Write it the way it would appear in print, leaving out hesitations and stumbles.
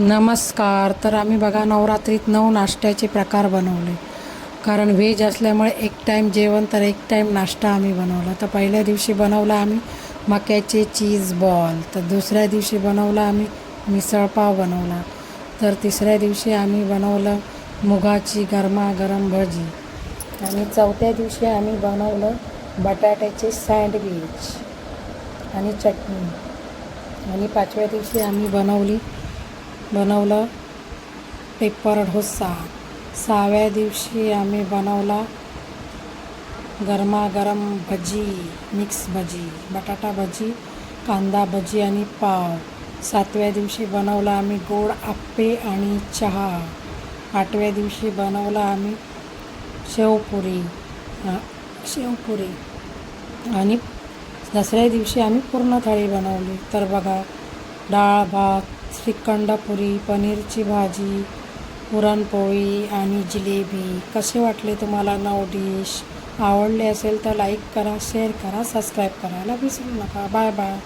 नमस्कार. तर आम्ही बघा नवरात्रीत 9 नाश्त्याचे प्रकार बनवले. कारण व्हेज असल्यामुळे एक टाईम जेवण तर एक टाईम नाश्ता आम्ही बनवला. तर पहिल्या दिवशी बनवला आम्ही मक्याचे चीज बॉल. तर दुसऱ्या दिवशी बनवला आम्ही मिसळपाव बनवला. तर तिसऱ्या दिवशी आम्ही बनवलं मुगाची गरमागरम भजी. आणि चौथ्या दिवशी आम्ही बनवलं बटाट्याचे सँडविच आणि चटणी. आणि पाचव्या दिवशी आम्ही बनवलं पेपर डोसा. सहाव्या दिवशी आम्ही बनवला गरमागरम भजी, मिक्स भजी, बटाटा भजी, कांदा भजी आणि पाव. सातव्या दिवशी बनवला आम्ही गोड आप्पे आणि चहा. आठव्या दिवशी बनवला आम्ही शेवपुरी आणि दसऱ्या दिवशी आम्ही पूर्ण थाळी बनवली. तर बघा डाळ भात, श्रीखंड पुरी, पनीरची भाजी, पुरणपोळी आणि जिलेबी. कसे वाटले तुम्हाला 9 डिश? आवडले असेल तर लाईक करा, शेअर करा, सबस्क्राईब करायला विसरू नका. Bye bye.